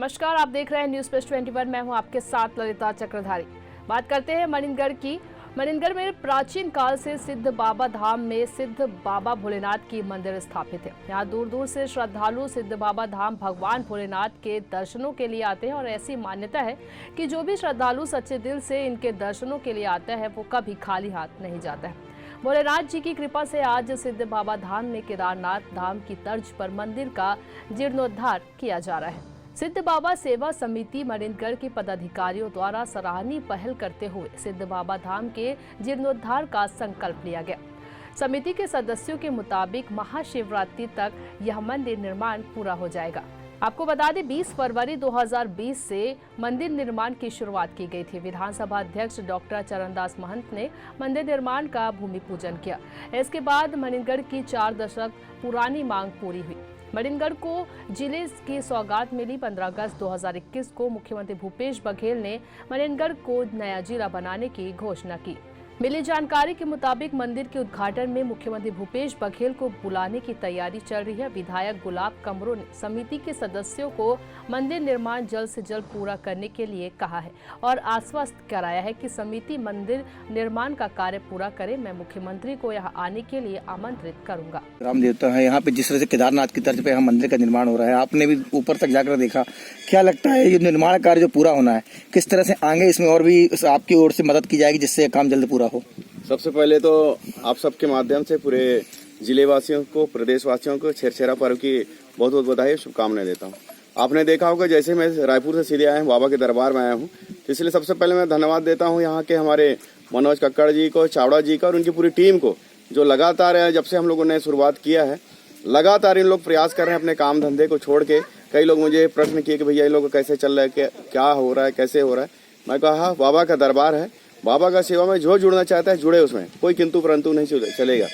नमस्कार, आप देख रहे हैं न्यूज प्लस 21। मैं हूं आपके साथ ललिता चक्रधारी। बात करते हैं मनिनगढ़ की। मनिनगढ़ में प्राचीन काल से सिद्ध बाबा धाम में सिद्ध बाबा भोलेनाथ की मंदिर स्थापित है। यहाँ दूर दूर से श्रद्धालु सिद्ध बाबा धाम भगवान भोलेनाथ के दर्शनों के लिए आते हैं और ऐसी मान्यता है कि जो भी श्रद्धालु सच्चे दिल से इनके दर्शनों के लिए आता है वो कभी खाली हाथ नहीं जाता है। भोलेनाथ जी की कृपा से आज सिद्ध बाबा धाम में केदारनाथ धाम की तर्ज पर मंदिर का जीर्णोद्धार किया जा रहा है। सिद्ध बाबा सेवा समिति मनिनगढ़ के पदाधिकारियों द्वारा सराहनीय पहल करते हुए सिद्ध बाबा धाम के जीर्णोद्धार का संकल्प लिया गया। समिति के सदस्यों के मुताबिक महाशिवरात्रि तक यह मंदिर निर्माण पूरा हो जाएगा। आपको बता दें 20 फरवरी 2020 से मंदिर निर्माण की शुरुआत की गई थी। विधानसभा अध्यक्ष डॉक्टर चरणदास महंत ने मंदिर निर्माण का भूमि पूजन किया। इसके बाद मनिनगढ़ की 4 दशक पुरानी मांग पूरी हुई। मनिनगढ़ को जिले की सौगात मिली। 15 अगस्त 2021 को मुख्यमंत्री भूपेश बघेल ने मनिनगढ़ को नया जिला बनाने की घोषणा की। मिली जानकारी के मुताबिक मंदिर के उद्घाटन में मुख्यमंत्री भूपेश बघेल को बुलाने की तैयारी चल रही है। विधायक गुलाब कमरो ने समिति के सदस्यों को मंदिर निर्माण जल्द से जल्द पूरा करने के लिए कहा है और आश्वस्त कराया है कि समिति मंदिर निर्माण का कार्य पूरा करे। मैं मुख्यमंत्री को यहाँ आने के लिए आमंत्रित करूंगा। राम देवता है यहाँ पे, जिस तरह से केदारनाथ की तर्ज पे यहाँ मंदिर का निर्माण हो रहा है, आपने भी ऊपर तक जाकर देखा। क्या लगता है ये निर्माण कार्य जो पूरा होना है, किस तरह से आगे इसमें और भी आपकी ओर से मदद की जाएगी जिससे काम जल्द पूरा हो? सबसे पहले तो आप सबके माध्यम से पूरे जिले वासियों को, प्रदेश वासियों को छेरछेरा पर्व की बहुत बहुत बधाई, शुभकामनाएं देता हूं। आपने देखा होगा जैसे मैं रायपुर से सीधे आया हूं, बाबा के दरबार में आया हूं, तो इसलिए सबसे पहले मैं धन्यवाद देता हूं यहाँ के हमारे मनोज कक्कड़ जी को, चावड़ा जी का और उनकी पूरी टीम को, जो लगातार जब से हम लोगों ने शुरुआत किया है लगातार इन लोग प्रयास कर रहे हैं अपने काम धंधे को छोड़ के। कई लोग मुझे प्रश्न किए कि भैया इन लोग कैसे चल रहा है, क्या हो रहा है, कैसे हो रहा है। मैं कहा बाबा का दरबार है, बाबा का सेवा में जो जुड़ना चाहता है जुड़े, उसमें कोई किंतु परंतु नहीं चलेगा।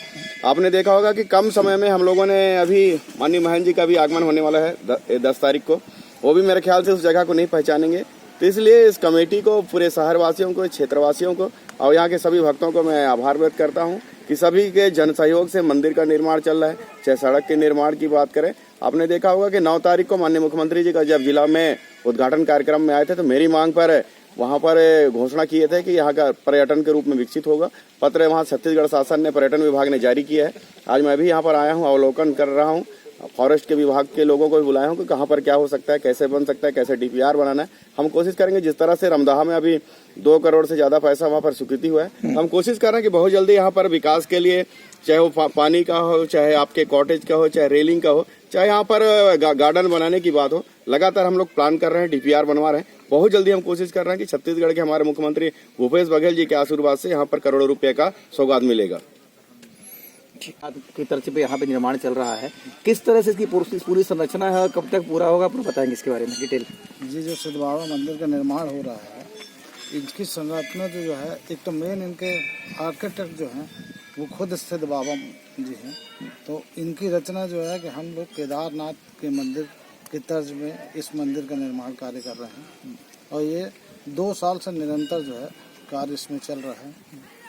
आपने देखा होगा कि कम समय में हम लोगों ने अभी माननीय महंत जी का भी आगमन होने वाला है 10 तारीख को, वो भी मेरे ख्याल से उस जगह को नहीं पहचानेंगे। तो इसलिए इस कमेटी को, पूरे शहरवासियों को, क्षेत्रवासियों को और यहाँ के सभी भक्तों को मैं आभार व्यक्त करता हूँ कि सभी के जन सहयोग से मंदिर का निर्माण चल रहा है। चाहे सड़क के निर्माण की बात करें, आपने देखा होगा कि 9 तारीख को माननीय मुख्यमंत्री जी का जब जिला में उद्घाटन कार्यक्रम में आए थे तो मेरी मांग पर वहां पर घोषणा किए थे कि यहाँ का पर्यटन के रूप में विकसित होगा। पत्र वहाँ छत्तीसगढ़ शासन ने, पर्यटन विभाग ने जारी किया है। आज मैं भी यहाँ पर आया हूँ, अवलोकन कर रहा हूँ। फॉरेस्ट के विभाग के लोगों को भी बुलाया हूँ कि कहाँ पर क्या हो सकता है, कैसे बन सकता है, कैसे डीपीआर बनाना है। हम कोशिश करेंगे, जिस तरह से रमदाहा में अभी 2 करोड़ से ज्यादा पैसा वहाँ पर स्वीकृति हुआ है, हम कोशिश कर रहे हैं कि बहुत जल्दी यहाँ पर विकास के लिए, चाहे वो पानी का हो, चाहे आपके कॉटेज का हो, चाहे रेलिंग का हो, चाहे यहाँ पर गार्डन बनाने की बात हो, लगातार हम लोग प्लान कर रहे हैं, डीपीआर बनवा रहे हैं। बहुत जल्दी हम कोशिश कर रहे हैं कि छत्तीसगढ़ के हमारे मुख्यमंत्री भूपेश बघेल जी के आशीर्वाद से यहाँ पर करोड़ों रुपए का सौगात मिलेगा। की तरफ पे यहाँ पे निर्माण चल रहा है, किस तरह से इसकी पूरी संरचना है, कब तक पूरा होगा, पूरा बताएंगे इसके बारे में डिटेल? जी, जो सिद्ध बाबा मंदिर का निर्माण हो रहा है, इसकी संरचना जो है, एक तो मेन इनके आर्किटेक्ट जो हैं वो खुद सिद्ध बाबा जी हैं, तो इनकी रचना जो है कि हम लोग केदारनाथ के मंदिर की तर्ज में इस मंदिर का निर्माण कार्य कर रहे हैं और ये 2 साल से निरंतर जो है कार्य इसमें चल रहा है।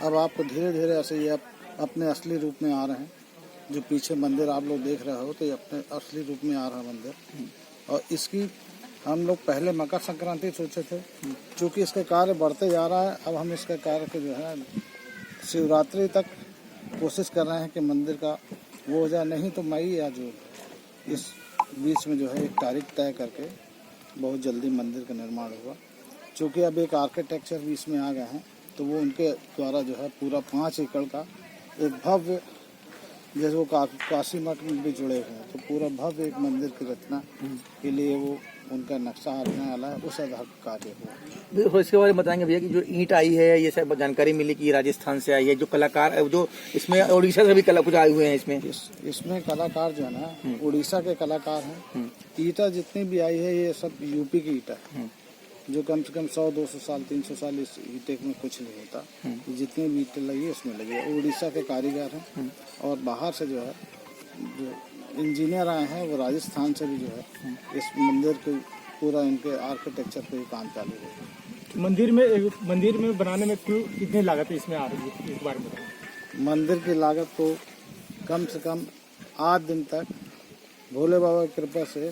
अब आपको धीरे धीरे ऐसे ये अपने असली रूप में आ रहे हैं। जो पीछे मंदिर आप लोग देख रहे हो तो ये अपने असली रूप में आ रहा है मंदिर। और इसकी हम लोग पहले मकर संक्रांति सोचे थे, चूँकि इसका कार्य बढ़ते जा रहा है, अब हम इसका कार्य को जो है शिवरात्रि तक कोशिश कर रहे हैं कि मंदिर का वो हो जाए, नहीं तो मई या जून इस बीच में जो है एक तारीख तय करके बहुत जल्दी मंदिर का निर्माण होगा। चूँकि अब एक आर्किटेक्चर भी इसमें आ गए हैं, तो वो उनके द्वारा जो है पूरा 5 एकड़ का एक भव्य, जैसे वो काशी मठ में भी जुड़े हुए हैं, तो पूरा भव्य एक मंदिर की रचना के लिए वो उनका नक्शा आने वाला है, उस आधार पर कार्य हुआ। इसके बारे में बताएंगे भैया कि जो ईंट आई है, ये सब जानकारी मिली कि राजस्थान से आई है, जो कलाकार जो इसमें उड़ीसा से भी कुछ आए हुए हैं इसमें कलाकार जो है ना उड़ीसा के कलाकार हैं। ईंटा जितनी भी आई है ये सब यूपी की ईंटा है, जो कम से कम 100-200 साल 300 साल इस ईंटे में कुछ नहीं होता। जितनी भी ईंटें लगी है इसमें लगी है, उड़ीसा के कारीगर हैं। और बाहर से जो है जो इंजीनियर आए हैं वो राजस्थान से भी जो है इस मंदिर को पूरा इनके आर्किटेक्चर पे काम चालू है। मंदिर में बनाने में कुल कितनी लागत इसमें आ रही है, इस बारे में? मंदिर की लागत तो कम से कम 8 दिन तक भोले बाबा की कृपा से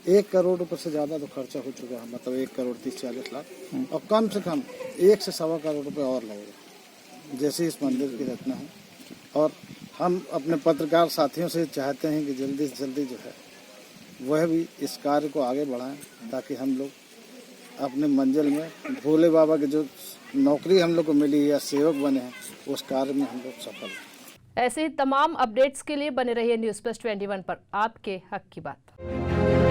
1 करोड़ रुपए से ज़्यादा तो खर्चा हो चुका है, मतलब 1 करोड़ 30-40 लाख, और कम से कम 1 से सवा करोड़ रुपए और लगेगा, जैसे इस मंदिर की रचना है। और हम अपने पत्रकार साथियों से चाहते हैं कि जल्दी से जल्दी जो है वह भी इस कार्य को आगे बढ़ाएं, ताकि हम लोग अपने मंजिल में भोले बाबा की जो नौकरी हम लोग को मिली है या सेवक बने हैं, उस कार्य में हम लोग सफल हैं। ऐसे ही तमाम अपडेट्स के लिए बने रहिए न्यूज़ प्लस 21 पर, आपके हक की बात।